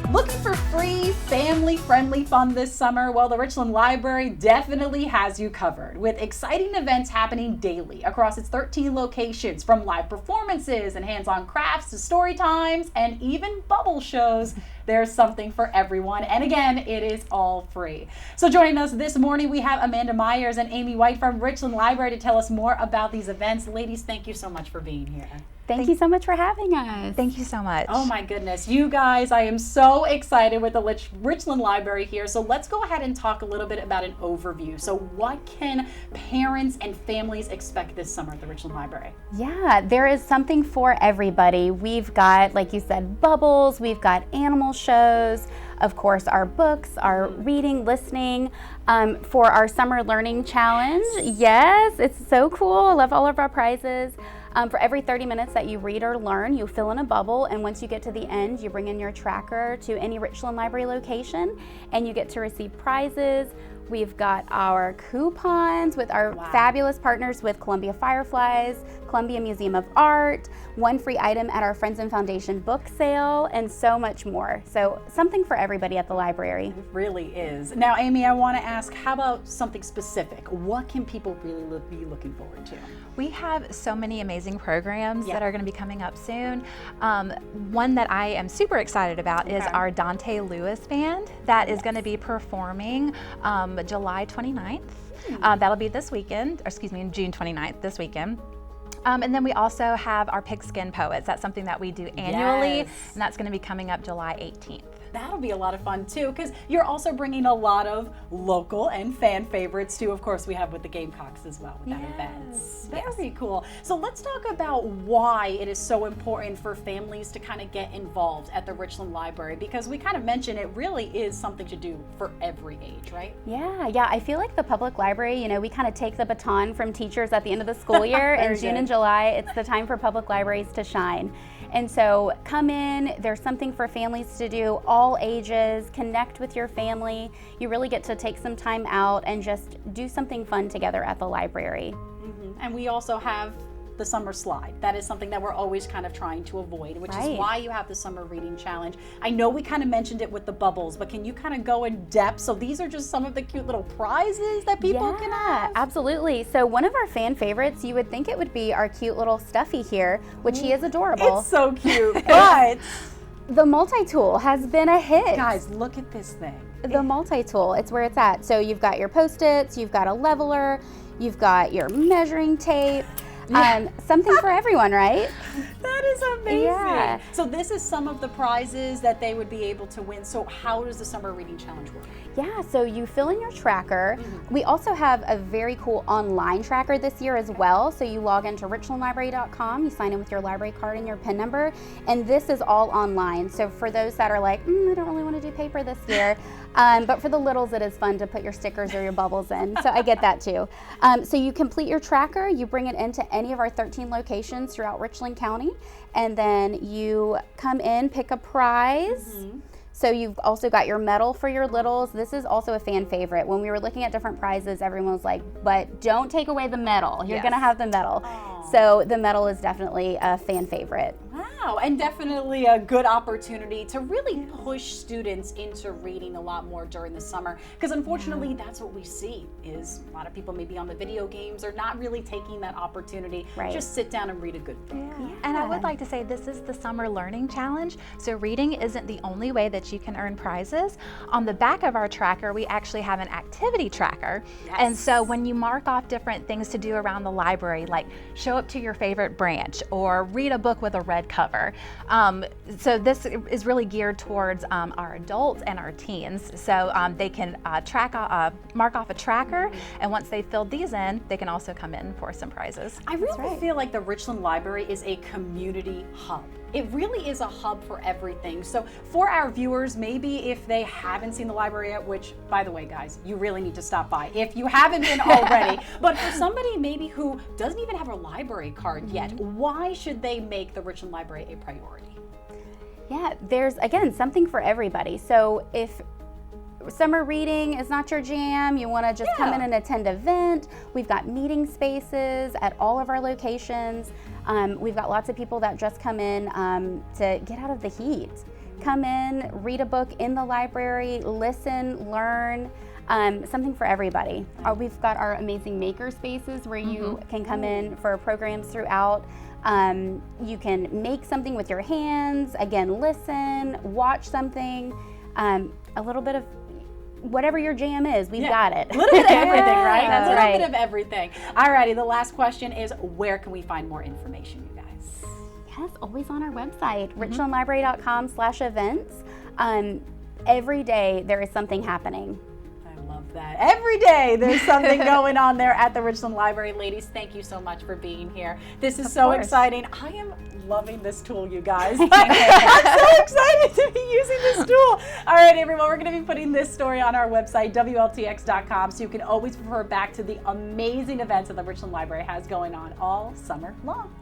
Looking for free, family-friendly fun this summer? Well, the Richland Library definitely has you covered, with exciting events happening daily across its 13 locations, from live performances and hands-on crafts to story times and even bubble shows. There's something for everyone, and again, it is all free. So joining us this morning, we have Amanda Myers and Amy White from Richland Library to tell us more about these events. Ladies, thank you so much for being here. Thank you so much for having us. Thank you so much. Oh my goodness, you guys, I am so excited with the Richland Library here. So let's go ahead and talk a little bit about an overview. So what can parents and families expect this summer at the Richland Library? Yeah, there is something for everybody. We've got, like you said, bubbles, we've got animal shows, of course, our books, our reading, listening, for our summer learning challenge. Yes, it's so cool. I love all of our prizes. For every 30 minutes that you read or learn, you fill in a bubble, and once you get to the end, you bring in your tracker to any Richland Library location, and you get to receive prizes. We've got our coupons with our fabulous partners with Columbia Fireflies, Columbia Museum of Art, one free item at our Friends and Foundation book sale, and so much more. So something for everybody at the library. It really is. Now, Amy, I want to ask, how about something specific? What can people really be looking forward to? We have so many amazing programs that are going to be coming up soon. One that I am super excited about is our Dante Lewis Band that is going to be performing July 29th. That'll be this weekend, or excuse me, June 29th, this weekend. And then we also have our Pigskin Poets. That's something that we do annually, and that's going to be coming up July 18th. That'll be a lot of fun too, because you're also bringing a lot of local and fan favorites too. Of course, we have with the Gamecocks as well with that event. Very cool. So let's talk about why it is so important for families to kind of get involved at the Richland Library, because we kind of mentioned it really is something to do for every age, right? Yeah. I feel like the public library, we kind of take the baton from teachers at the end of the school year. In June and July, it's the time for public libraries to shine. And so come in, there's something for families to do, all ages, connect with your family. You really get to take some time out and just do something fun together at the library. And we also have the summer slide. That is something that we're always kind of trying to avoid, which is why you have the summer reading challenge. I know we kind of mentioned it with the bubbles, but can you kind of go in depth? So these are just some of the cute little prizes that people can have. Absolutely. So one of our fan favorites, you would think it would be our cute little Stuffy here, which he is adorable. It's so cute, but the multi-tool has been a hit. Guys, look at this thing. The multi-tool, it's where it's at. So you've got your Post-its, you've got a leveler, you've got your measuring tape. Something for everyone, right? That is amazing. So this is some of the prizes that they would be able to win. So how does the summer reading challenge work? Yeah, so you fill in your tracker. We also have a very cool online tracker this year as well. So you log into richlandlibrary.com, you sign in with your library card and your PIN number, and this is all online. So for those that are like, I don't really want to do paper this year, but for the littles, it is fun to put your stickers or your bubbles in. So I get that too. So you complete your tracker, you bring it into any of our 13 locations throughout Richland County, and then you come in, pick a prize. So you've also got your medal for your littles. This is also a fan favorite. When we were looking at different prizes, everyone was like, but don't take away the medal. You're gonna have the medal. So the medal is definitely a fan favorite. Wow, and definitely a good opportunity to really push students into reading a lot more during the summer, because unfortunately that's what we see is a lot of people maybe on the video games are not really taking that opportunity. Just sit down and read a good book. And I would like to say this is the summer learning challenge, so reading isn't the only way that you can earn prizes. On the back of our tracker, we actually have an activity tracker. And so when you mark off different things to do around the library, like show up to your favorite branch or read a book with a red cover. So this is really geared towards our adults and our teens. So they can mark off a tracker, and once they've filled these in, they can also come in for some prizes. I really feel like the Richland Library is a community hub. It really is a hub for everything. So for our viewers, maybe if they haven't seen the library yet, which, by the way, guys, you really need to stop by if you haven't been already. But for somebody maybe who doesn't even have a library card yet, why should they make the Richland Library a priority? Yeah, there's, again, something for everybody. So if summer reading is not your jam, you want to just come in and attend an event, we've got meeting spaces at all of our locations. We've got lots of people that just come in to get out of the heat. Come in, read a book in the library, listen, learn. Something for everybody. We've got our amazing maker spaces where you can come in for programs throughout. You can make something with your hands, again, listen, watch something, a little bit of whatever your jam is, we've got it. A little bit of everything, right? That's A little right. bit of everything. Alrighty, the last question is, where can we find more information, you guys? Yes, always on our website, richlandlibrary.com/events. Every day there is something happening. I love that. Every day there's something going on there at the Richland Library. Ladies, thank you so much for being here. This is so exciting. I am loving this tool, you guys. I'm so excited to be using this tool. All right, everyone, we're going to be putting this story on our website, WLTX.com, so you can always refer back to the amazing events that the Richland Library has going on all summer long.